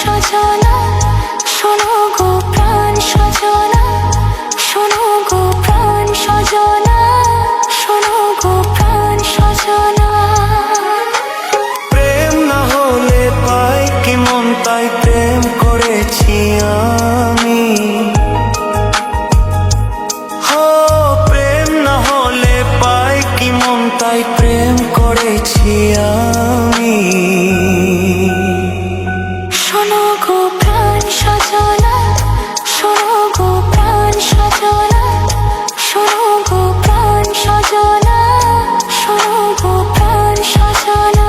সজনা, শোনো গো প্রাণ সজনা, শোনো গো প্রাণ সজনা, শোনো গো প্রাণ সজনা। প্রেম না হলে পাই কি মন, তাই প্রেম করেছি আমি। প্রেম না হলে পাই কি মন, তাই প্রেম করেছি আমি। শোনো গো প্রাণ সজনা, শোনো গো প্রাণ সজনা, শোনো গো প্রাণ সজনা, শোনো গো প্রাণ সজনা।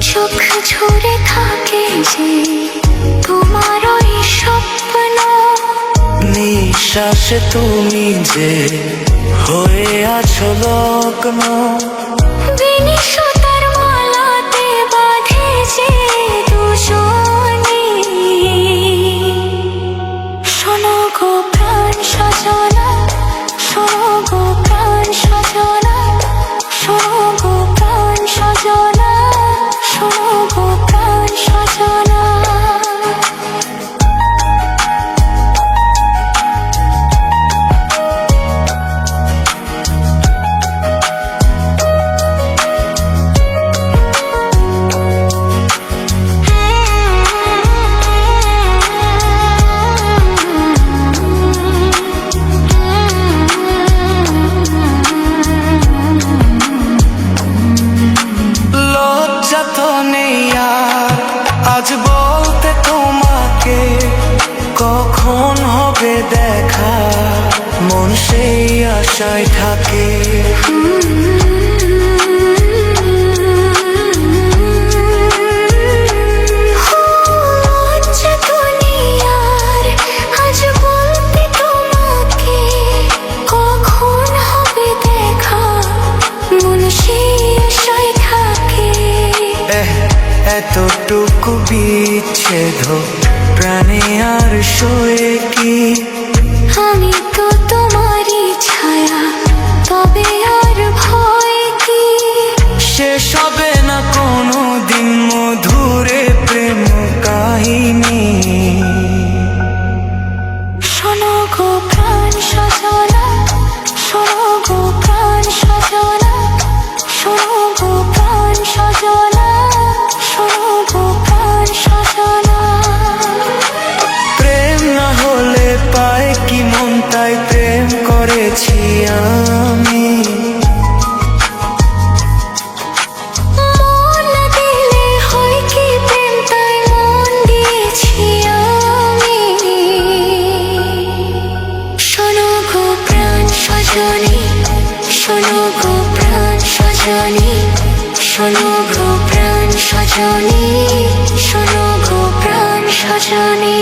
চোখ ঝরে থাকে যে তোমার ওই স্বপ্ন, নিঃশ্বাসে তুমি যে হয়ে আছো লগ্ন। বিনিশতার মালাতে বাঁধে যে দুজনে। শোনো গো প্রাণ সজনা, শোনো গো প্রাণ সজনা, শোনো গো প্রাণ সজনা, শোনো গো প্রাণ সজনা। আজ বলতে তোমাকে কখন হবে দেখা, মন সেই আশায় থাকে। আজ বলতে তোমাকে কখন হবে দেখা, মন সেই আশায় থাকে। এতটুকু বিচ্ছেদ প্রাণে আর সয়ে কি, আমি তো তোমারই ছায়া, তবে আর ভয় কি। শেষ হবে না কোনো দিন মধুরে প্রেম কাহিনী। শোনো গো প্রাণ সজনা, শোনো গো প্রাণ সজনা, শোনো গো প্রাণ সজনা, শোনো গো প্রাণ সজনা। প্রেম না হলে পাই কি মন, তাই প্রেম করেছি আমি। মন দিলে হয় কি প্রেম, তাই মন দিয়েছি আমি। শোনো গো প্রাণ সজনী, শোনো গো প্রাণ সজনী, শোনো গো প্রাণ সজনী, শোনো গো প্রাণ সজনী।